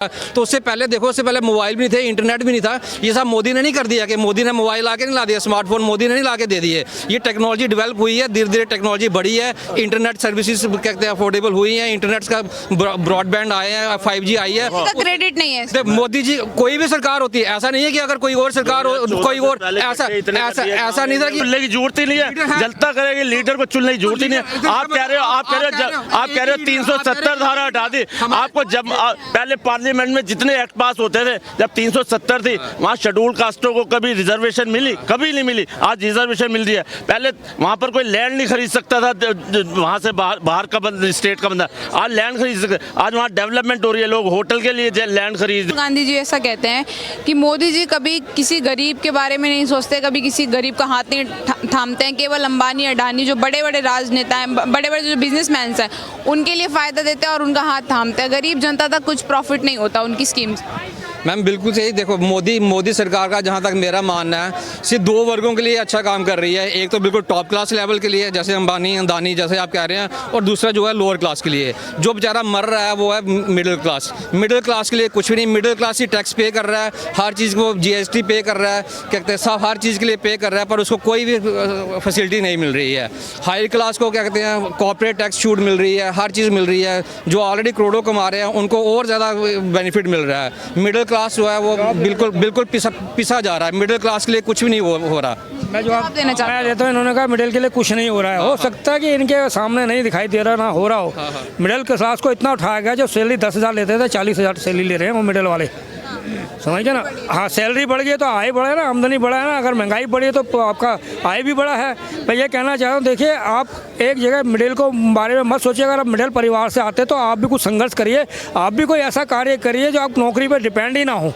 तो उससे पहले देखो, उससे पहले मोबाइल भी नहीं थे, इंटरनेट भी नहीं था। ये सब मोदी ने नहीं कर दिया कि मोदी ने मोबाइल आके नहीं ला दिया, स्मार्टफोन मोदी ने नहीं ला के दे दिए। ये टेक्नोलॉजी डेवलप हुई है, धीरे धीरे टेक्नोलॉजी बढ़ी है, इंटरनेट सर्विसेज कहते हैं अफोर्डेबल हुई हैं, इंटरनेट का ब्रॉडबैंड आए हैं, 5G आई है। क्रेडिट नहीं है मोदी जी, कोई भी सरकार होती है, ऐसा नहीं है कि अगर कोई और सरकार हो, कोई और ऐसा नहीं था कि चुनने की जरूरत ही नहीं है, जलता करेगी लीडर को चुनने की जरूरत ही नहीं है। आप कह रहे हो 370 धारा हटा दी। आपको जब पहले पार्लियामेंट में जितने एक्ट पास होते थे, जब 370 थी, वहाँ शेड्यूल कास्टों को कभी रिजर्वेशन मिली? कभी नहीं मिली। आज रिजर्वेशन मिल रही है। पहले वहाँ पर कोई लैंड नहीं खरीद सकता था, वहाँ से बाहर का स्टेट का बंदा, आज लैंड खरीद सकते। आज वहाँ डेवलपमेंट हो रही है, लोग होटल के लिए लैंड खरीद। गांधी जी ऐसा कहते हैं कि मोदी जी कभी किसी गरीब के बारे में नहीं सोचते, कभी किसी गरीब का हाथ नहीं थामते हैं। केवल अंबानी, अडानी, जो बड़े बड़े राजनेता हैं, बड़े बड़े जो बिजनेसमैन हैं, उनके लिए फ़ायदा देते हैं और उनका हाथ थामते हैं। गरीब जनता तक कुछ प्रॉफिट नहीं होता उनकी स्कीम से। मैम बिल्कुल सही। देखो, मोदी सरकार का जहाँ तक मेरा मानना है, सिर्फ दो वर्गों के लिए अच्छा काम कर रही है। एक तो बिल्कुल टॉप क्लास लेवल के लिए, जैसे अंबानी, अडानी जैसे आप कह रहे हैं, और दूसरा जो है लोअर क्लास के लिए। जो बेचारा मर रहा है वो है मिडिल क्लास। मिडिल क्लास के लिए कुछ भी नहीं। मिडिल क्लास ही टैक्स पे कर रहा है, हर चीज़ को GST पे कर रहा है, कहते हैं सब हर चीज़ के लिए पे कर रहा है, पर उसको कोई भी फैसिलिटी नहीं मिल रही है। हाई क्लास को क्या कहते हैं, कॉर्पोरेट टैक्स छूट मिल रही है, हर चीज़ मिल रही है। जो ऑलरेडी करोड़ों कमा रहे हैं उनको और ज़्यादा बेनिफिट मिल रहा है। मिडिल क्लास जो है वो बिल्कुल पिसा जा रहा है। मिडिल क्लास के लिए कुछ भी नहीं हो रहा। मैं जवाब देना चाहता हूँ। इन्होंने कहा मिडिल के लिए कुछ नहीं हो रहा है। हो सकता है कि इनके सामने नहीं दिखाई दे रहा, ना हो रहा हो। मिडिल क्लास को इतना उठाया गया, जो सैलरी 10,000 लेते थे 40,000 सैलरी ले रहे हैं वो मिडिल वाले, समझ गए ना। हाँ, सैलरी बढ़ गई तो आय बढ़े ना, आमदनी बढ़ा है ना। अगर महंगाई बढ़ी है तो आपका आय भी बढ़ा है। मैं ये कहना चाहता हूँ, देखिए आप एक जगह मिडिल को बारे में मत सोचिए। अगर आप मिडिल परिवार से आते तो आप भी कुछ संघर्ष करिए, आप भी कोई ऐसा कार्य करिए जो आप नौकरी पर डिपेंड ही ना हो।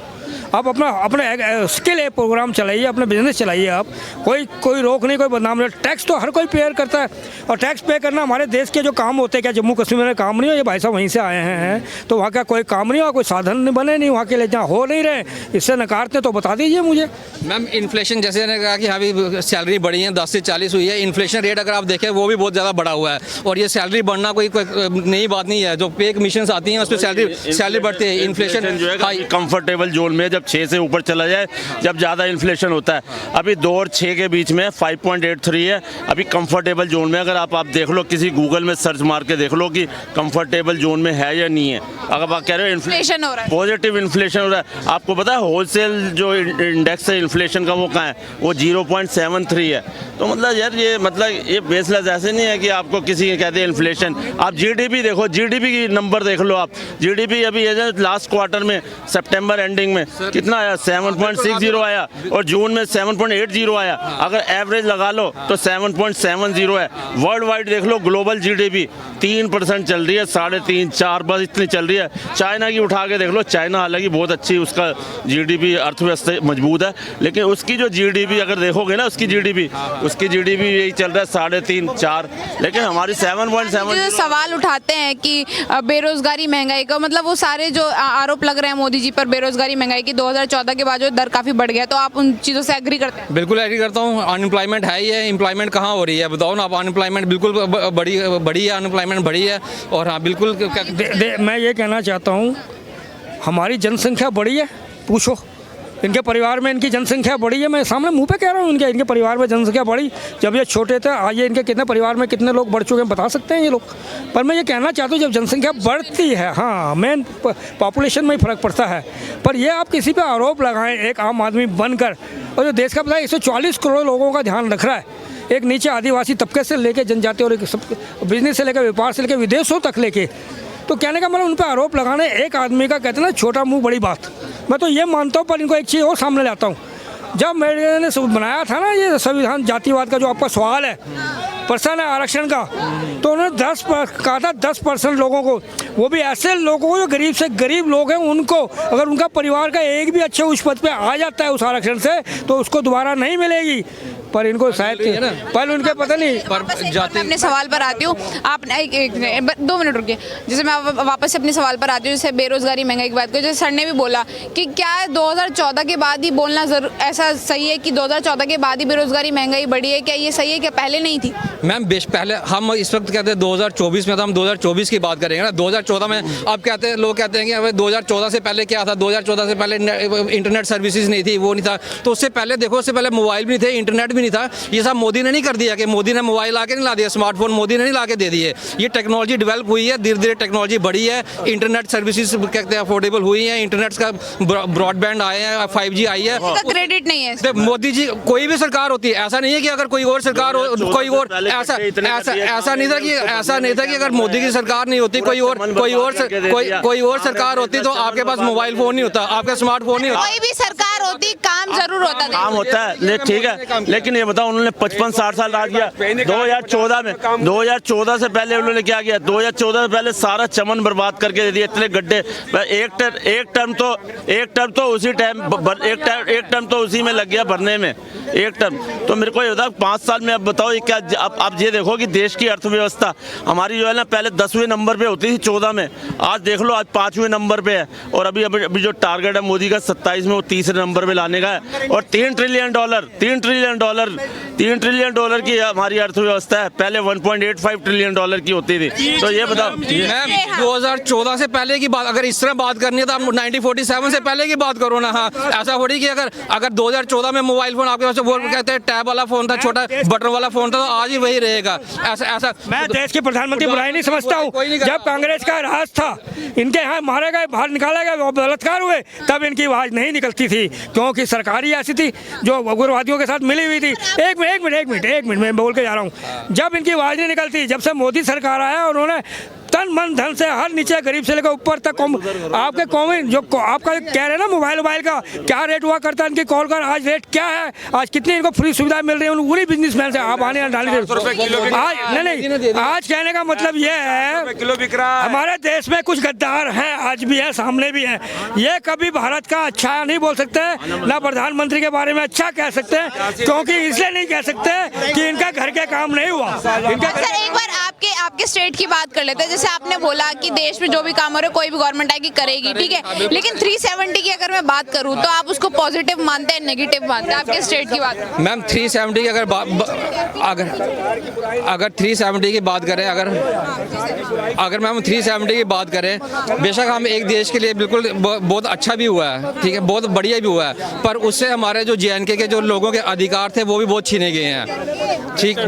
आप अपने स्किल है प्रोग्राम चलाइए, अपने बिजनेस चलाइए। आप कोई रोक नहीं, कोई बदनाम नहीं। टैक्स तो हर कोई पे करता है, और टैक्स पे करना हमारे देश के जो काम होते हैं, क्या जम्मू कश्मीर में काम नहीं हो? ये भाई साहब वहीं से आए हैं, तो वहाँ का कोई काम नहीं हो, कोई साधन नहीं बने नहीं वहाँ के लिए, जहाँ हो नहीं रहे, इससे नकारते तो बता दीजिए मुझे। मैम इन्फ्लेशन, जैसे ने कहा कि हाँ भी सैलरी बढ़ी है, 10 से 40 हुई है। इन्फ्लेशन रेट अगर आप देखें वो भी बहुत ज़्यादा बढ़ा हुआ है, और ये सैलरी बढ़ना कोई नई बात नहीं है। जो पे कमीशन आती हैं उस पर सैलरी बढ़ती है। इन्फ्लेशन जो है कंफर्टेबल जोन में, जब 6 से ऊपर चला जाए, जब ज़्यादा इन्फ्लेशन होता है। अभी 2 और 6 के बीच में 5.83 है अभी कंफर्टेबल जोन में। अगर आप देख लो, किसी गूगल में सर्च मार के देख लो कि कंफर्टेबल जोन में है या नहीं है। अगर आप कह रहे हो इन्फ्लेशन हो रहा है, पॉजिटिव इन्फ्लेशन हो रहा है, आपको पता है होलसेल जो इंडेक्स है इन्फ्लेशन का वो कहाँ है? वो 0.73 है। तो मतलब यार ये बेसलेस ऐसे नहीं है कि आपको किसी कहते हैं इन्फ्लेशन। आप GDP देखो, GDP की नंबर देख लो आप। GDP अभी लास्ट क्वार्टर में सितंबर एंडिंग में कितना आया? 7.60 आया, और जून में 7.80 आया। अगर एवरेज लगा लो तो 7.70 है। वर्ल्ड वाइड देख लो, ग्लोबल GDP 3% चल रही है, 3.5-4 बस इतनी चल रही है। चाइना की उठा के देख लो, चाइना हालांकि बहुत अच्छी, उसका GDP अर्थव्यवस्था मजबूत है, लेकिन उसकी जो GDP अगर देखोगे ना, उसकी GDP यही चल रहा है 3.5-4, लेकिन हमारी 7.7। सवाल उठाते हैं कि बेरोजगारी, महंगाई का, मतलब वो सारे जो आरोप लग रहे हैं मोदी जी पर बेरोजगारी महंगाई की, 2014 के बाद जो दर काफ़ी बढ़ गया, तो आप उन चीज़ों से एग्री करते हैं? बिल्कुल एग्री करता हूँ। अनएम्प्लॉयमेंट है ही है, एम्प्लॉयमेंट कहाँ हो रही है बताओ ना आप। अनएम्प्लॉयमेंट बिल्कुल बड़ी है, अनएम्प्लॉयमेंट बढ़ी है। और हाँ बिल्कुल मैं ये कहना चाहता हूँ, हमारी जनसंख्या बढ़ी है, पूछो इनके परिवार में इनकी जनसंख्या बढ़ी है। मैं सामने मुंह पे कह रहा हूँ, इनके परिवार में जनसंख्या बढ़ी। जब ये छोटे थे, आज ये इनके कितने परिवार में कितने लोग बढ़ चुके हैं बता सकते हैं ये लोग। पर मैं ये कहना चाहता हूँ, जब जनसंख्या बढ़ती है, हाँ मेन पॉपुलेशन में ही फ़र्क पड़ता है, पर ये आप किसी पे आरोप लगाएं एक आम आदमी बनकर, और जो देश का पता है 140 करोड़ लोगों का ध्यान रख रहा है, एक नीचे आदिवासी तबके से लेकर जनजाति, और सब बिजनेस से लेकर, व्यापार से लेकर, विदेशों तक लेके, तो कहने का मतलब उन पर आरोप लगाने एक आदमी का, कहते हैं ना, छोटा मुंह बड़ी बात। मैं तो ये मानता हूँ। पर इनको एक चीज़ और सामने लाता हूँ, जब मैंने बनाया था ना ये संविधान जातिवाद का, जो आपका सवाल है पर्सन है आरक्षण का, तो उन्होंने कहा था 10% लोगों को, वो भी ऐसे लोगों को जो गरीब से गरीब लोग हैं, उनको अगर उनका परिवार का एक भी अच्छे उस पद पे आ जाता है उस आरक्षण से, तो उसको दोबारा नहीं मिलेगी। पर इनको शायद पर उनके पता नहीं पर मैं जाते अपने सवाल पर आती हूँ। आप एक 2 मिनट रुकिए। जैसे मैं वापस से अपने सवाल पर आती हूँ, जैसे बेरोजगारी महंगाई की बात करें, जैसे सर ने भी बोला कि क्या 2014 के बाद ही बोलना ऐसा सही है कि 2014 के बाद ही बेरोजगारी महंगाई बढ़ी है? क्या ये सही है, क्या पहले नहीं थी? मैम पहले हम इस वक्त कहते हैं 2024 में, तो हम 2024 की बात करेंगे ना। 2014 में अब कहते हैं, लोग कहते हैं कि अभी 2014 से पहले क्या था, 2014 से पहले इंटरनेट सर्विसेज नहीं थी, वो नहीं था। तो उससे पहले देखो, उससे पहले मोबाइल भी नहीं थे, इंटरनेट भी नहीं था। ये सब मोदी ने नहीं कर दिया कि मोदी ने मोबाइल आके नहीं ला दिया, स्मार्टफोन मोदी ने नहीं ला के दे दिए। ये टेक्नोलॉजी डेवलप हुई है, धीरे धीरे टेक्नोलॉजी बढ़ी है, इंटरनेट सर्विसेज कहते हैं अफोर्डेबल हुई है, इंटरनेट का ब्रॉडबैंड आए हैं, 5G आई है। इसका क्रेडिट नहीं है। मोदी जी, कोई भी सरकार होती है, ऐसा नहीं है कि अगर कोई और सरकार हो, कोई और ऐसा नहीं था कि अगर मोदी की सरकार नहीं होती, कोई और सरकार होती तो आपके पास मोबाइल फोन नहीं होता, आपका स्मार्टफोन नहीं होता। कोई भी सरकार होती, काम जरूर होता। काम होता है, ठीक है, लेकिन ये बताओ उन्होंने 55-60 साल राज किया। 2014 में, 2014 से पहले उन्होंने क्या किया? 2014 से पहले सारा चमन बर्बाद करके दे दिया, इतने गड्ढे। एक टर्म तो उसी में लग गया भरने में, एक टर्म। तो मेरे को ये बताओ 5 साल में, अब बताओ ये क्या? अब ये देखो कि देश की अर्थव्यवस्था हमारी जो है ना, पहले 10वें नंबर पे होती थी 14 में, आज देख लो आज 5वें नंबर पे है। और अभी जो टारगेट है मोदी का 27 में, वो 3रे नंबर पे लाने का है। और $3 ट्रिलियन की हमारी अर्थव्यवस्था है, पहले $1.85 ट्रिलियन की होती थी। तो ये बताओ मैम, 2014 से पहले की बात अगर इस तरह बात करनी है तो आप 1947 से पहले की बात करो ना। हाँ, ऐसा थोड़ी कि अगर 2014 में मोबाइल फोन आपके पास, वो कहते हैं टैब वाला फोन था, छोटा बटन वाला फोन था, तो आज ही वही रहेगा। ऐसा मैं देश के प्रधानमंत्री बुराई नहीं समझता हूँ। जब कांग्रेस का राज था, इनके यहाँ मारे गए, बाहर निकाले गए, बलात्कार हुए, तब इनकी आवाज नहीं निकलती थी, क्योंकि सरकार ही ऐसी थी जो उग्रवादियों के साथ मिली हुई थी। एक मिनट मैं बोल के जा रहा हूँ। जब इनकी आवाज नहीं निकलती, जब से मोदी सरकार आया, उन्होंने तन मन धन से हर नीचे गरीब से लेकर ऊपर तक आपके कौमी जो आपका कह रहे हैं ना, मोबाइल का क्या रेट हुआ करता है इनकी कॉल का, आज रेट क्या है, आज कितनी इनको फ्री सुविधा मिल रही है उन पूरी बिजनेसमैन से। आप आने डाली आज नहीं, आज कहने का मतलब ये है हमारे देश में कुछ गद्दार हैं, आज भी है, सामने भी हैं। ये कभी भारत का अच्छा नहीं बोल सकते, ना प्रधानमंत्री के बारे में अच्छा कह सकते हैं, क्योंकि इसलिए नहीं कह सकते कि इनका घर के काम नहीं हुआ। सर एक बार आपके स्टेट की बात कर लेते हैं। जैसे आपने बोला कि देश में जो भी काम हो रहा है, कोई भी गवर्नमेंट आएगी करेगी, ठीक है, लेकिन 370 की अगर मैं बात करूं तो आप उसको पॉजिटिव मानते हैं, नेगेटिव मानते हैं? आपके स्टेट की बात मैम, 370 की अगर 370 की बात करें, अगर मैम 370 की बात करें, बेशक हम एक देश के लिए बिल्कुल बहुत अच्छा भी हुआ है, ठीक है, बहुत बढ़िया भी हुआ है, पर उससे हमारे जो JNK के जो लोगों के अधिकार थे वो भी बहुत छीने गए हैं। ठीक,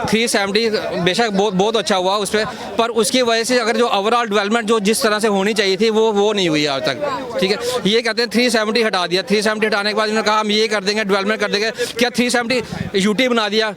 370 बेशक बहुत अच्छा हुआ उस पर उसकी वजह से अगर जो ओवरऑल डेवलपमेंट जो जिस तरह से होनी चाहिए थी वो नहीं हुई आज तक। ठीक है, ये कहते हैं 370 हटा दिया, 370 हटाने के बाद इन्होंने कहा हम ये कर देंगे, डेवलपमेंट कर देंगे। क्या 370 UT बना दिया,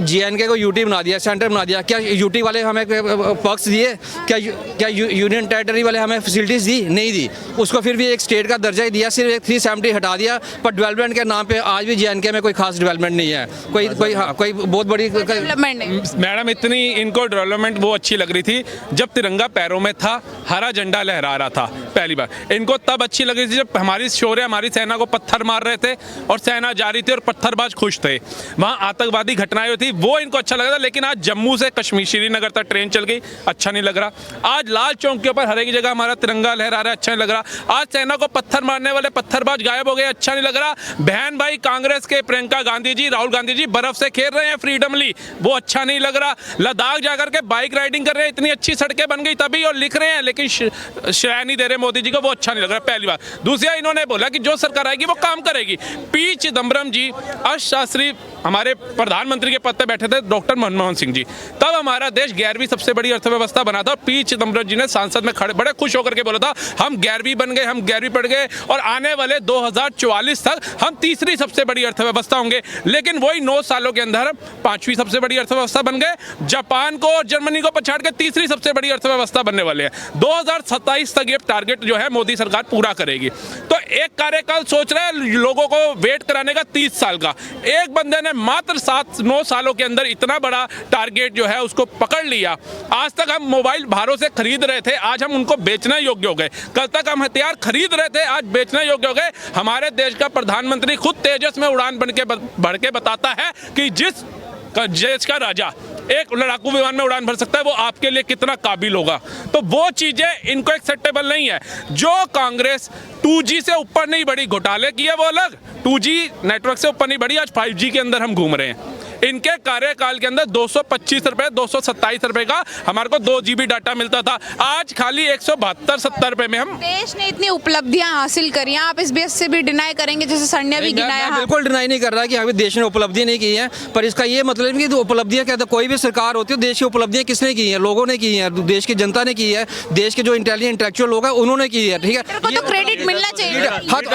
JNK को UT बना दिया, सेंटर बना दिया? क्या UT वाले हमें पर्क्स दिए? क्या यूनियन टेरिटरी वाले हमें फैसिलिटीज़ दी? नहीं दी। उसको फिर भी एक स्टेट का दर्जा ही दिया, सिर्फ 370 हटा दिया, पर डेवलपमेंट के नाम पे आज भी JNK में कोई खास डेवलपमेंट नहीं है, कोई बहुत बड़ी डेवलपमेंट नहीं। मैडम इतनी इनको डेवलपमेंट वो अच्छी लग रही थी जब तिरंगा पैरों में था, हरा झंडा लहरा रहा था। पहली बार इनको तब अच्छी लग रही थी जब हमारी शौर्य, हमारी सेना को पत्थर मार रहे थे और सेना जा रही थी और पत्थरबाज खुश थे, वहाँ आतंकवादी घटनाएं हुई थी, वो इनको अच्छा लग रहा था। लेकिन आज जम्मू से कश्मीर श्रीनगर तक ट्रेन चल गई, अच्छा नहीं लग रहा। आज लाल चौक के ऊपर हर एक जगह हमारा तिरंगा लहरा रहा है, अच्छा नहीं लग रहा। आज सेना को पत्थर मारने वाले पत्थरबाज गायब हो गए, अच्छा नहीं लग रहा। बहन भाई कांग्रेस के प्रियंका गांधी जी, राहुल गांधी जी बर्फ से खेल रहे हैं फ्रीडमली, वो अच्छा नहीं लग रहा। लद्दाख जाकर के बाइक राइडिंग कर रहे हैं, इतनी अच्छी सड़कें बन गई तभी, और लिख रहे हैं, लेकिन श्रेय नहीं दे रहे मोदी जी को, वो अच्छा नहीं लग रहा। पहली बार। दूसरा, इन्होंने बोला कि जो सरकार आएगी वो काम करेगी। पी चिदम्बरम जी अर्थशास्त्री हमारे प्रधानमंत्री के पद पे बैठे थे, डॉक्टर मनमोहन सिंह जी, तब हमारा देश 11वीं सबसे बड़ी अर्थव्यवस्था बना था। पी चिदम्बरम जी ने सांसद में खड़े बड़े खुश होकर के बोला था हम 11वीं बन गए, हम 11वीं पढ़ गए और आने वाले 2044 तक हम तीसरी सबसे बड़ी अर्थव्यवस्था होंगे। लेकिन वही 9 सालों के अंदर 5वीं सबसे बड़ी अर्थव्यवस्था बन गए, जापान को और जर्मनी को पछाड़ के तीसरी सबसे बड़ी अर्थव्यवस्था बनने वाले हैं। 2027 तक ये टारगेट जो है मोदी सरकार पूरा करेगी। तो एक कार्यकाल सोच रहे हैं लोगों को वेट कराने का 30 साल का, एक बंदे ने मात्र 7-9 सालों के अंदर इतना बड़ा टारगेट जो है उसको पकड़ लिया। आज तक हम मोबाइल बाहरों से खरीद रहे थे, आज हम उनको बेचने योग्य हो गए। कल तक हम हथियार खरीद रहे थे, आज बेचने योग्य हो गए। हमारे देश का प्रधानमंत्री खुद तेजस में उड़ान बढ़ के बताता है कि जिस देश का राजा एक लड़ाकू विमान में उड़ान भर सकता है वो आपके लिए कितना काबिल होगा। तो वो चीजें इनको एक्सेप्टेबल नहीं है। जो कांग्रेस 2G से ऊपर नहीं बढ़ी, घोटाले किए वो अलग, 2G नेटवर्क से ऊपर नहीं बढ़ी, आज 5G के अंदर हम घूम रहे हैं। इनके कार्यकाल के अंदर 225 रुपए 227 रुपए का हमारे को 2 GB डाटा मिलता था, आज खाली 172-70 रुपए में हम। देश ने इतनी उपलब्धियां हासिल करी हैं, आप इस बेस से भी डिनाई करेंगे जैसे सर ने भी गिनाया? मैं बिल्कुल डिनाई नहीं कर रहा कि हमें देश ने उपलब्धियां नहीं की हैं, पर इसका ये मतलब है कि उपलब्धियां क्या, कोई भी सरकार होती है, देश की उपलब्धियां किसने की हैं? लोगों ने की हैं, देश की जनता ने की है, देश के जो इंटेलिजेंट इंटेलेक्चुअल लोग हैं उन्होंने की है। ठीक है, तो क्रेडिट मिलना चाहिए।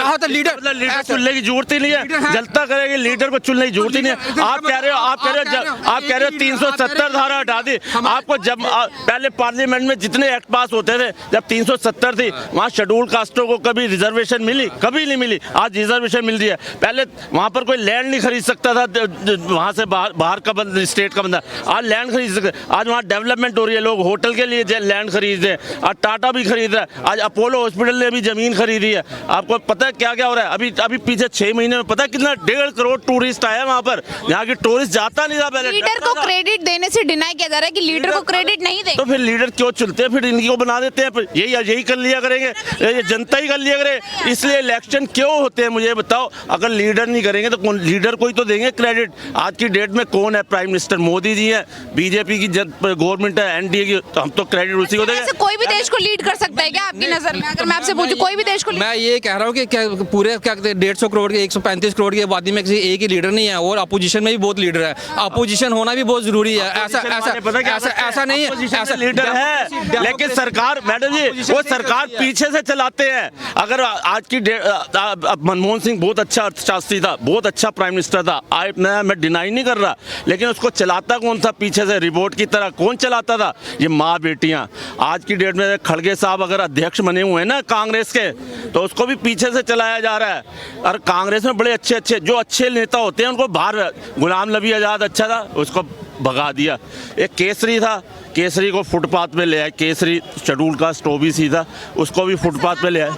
हाँ, तो लीडर चुनने की जरूरत ही नहीं है, जनता करेगी, लीडर को चुनने की जरूरत ही नहीं है। आप कह रहे हो 370 धारा हटा दी। आपको जब पहले पार्लियामेंट में जितने एक्ट पास होते थे, जब 370 थी, वहाँ शेड्यूल कास्टों को कभी रिजर्वेशन मिली? कभी नहीं मिली। आज रिजर्वेशन मिल रही है। पहले वहाँ पर कोई लैंड नहीं खरीद सकता था, वहाँ से बाहर का स्टेट का बंदा, आज लैंड खरीद सकते। आज वहाँ डेवलपमेंट हो रही है, लोग होटल के लिए लैंड खरीद रहे हैं, आज टाटा भी खरीद रहा है, आज अपोलो हॉस्पिटल ने भी जमीन खरीदी है। आपको पता है क्या क्या हो रहा है? अभी पीछे 6 महीने में पता है कितना 1.5 करोड़ टूरिस्ट आया वहाँ पर। यहाँ की टूरिस्ट जाता नहीं था पहले। लीडर को क्रेडिट देने से डिनाई किया जा रहा है कि लीडर को क्रेडिट नहीं देंगे। तो फिर लीडर क्यों चुनते हैं? फिर इनको बना देते हैं, फिर यही कर लिया करेंगे, ये जनता ही कर लिया करे। इसलिए इलेक्शन क्यों होते हैं मुझे बताओ? अगर लीडर नहीं करेंगे तो कौन? लीडर को ही तो देंगे क्रेडिट। आज की डेट में कौन है प्राइम मिनिस्टर? मोदी जी है, बीजेपी की गवर्नमेंट है, एनडीए की, तो हम तो क्रेडिट उसी को देंगे। कोई भी देश को लीड कर सकता है क्या आपकी नजर में? अगर मैं आपसे पूछूं कोई भी देश को? मैं ये कह रहा हूँ कि क्या पूरे 150 करोड़ के 135 करोड़ की आबादी में किसी एक ही लीडर नहीं है, और अपोजिशन में भी बहुत लीडर है। अपोजिशन होना भी बहुत जरूरी है। ऐसा नहीं है, ऐसा लीडर है, लेकिन सरकार, मैडम जी, वो सरकार पीछे से चलाते हैं। अगर आज की मनमोहन सिंह बहुत अच्छा अर्थशास्त्री था, बहुत अच्छा प्राइम मिनिस्टर था, मैं डिनाई नहीं कर रहा, लेकिन उसको चलाता कौन था? पीछे से रिपोर्ट की तरह कौन चलाता था? ये माँ बेटियां। आज की डेट में खड़गे साहब अगर अध्यक्ष बने हुए हैं ना कांग्रेस के, तो उसको भी पीछे से चलाया जा रहा है। और कांग्रेस में बड़े अच्छे नेता होते हैं, उनको बाहर, गुलाम नबी आज़ाद अच्छा था, उसको भगा दिया। एक केसरी था, केसरी को फुटपाथ पे ले आए, केसरी शेड्यूल कास्ट ओबीसी था, उसको भी फुटपाथ पे ले आए।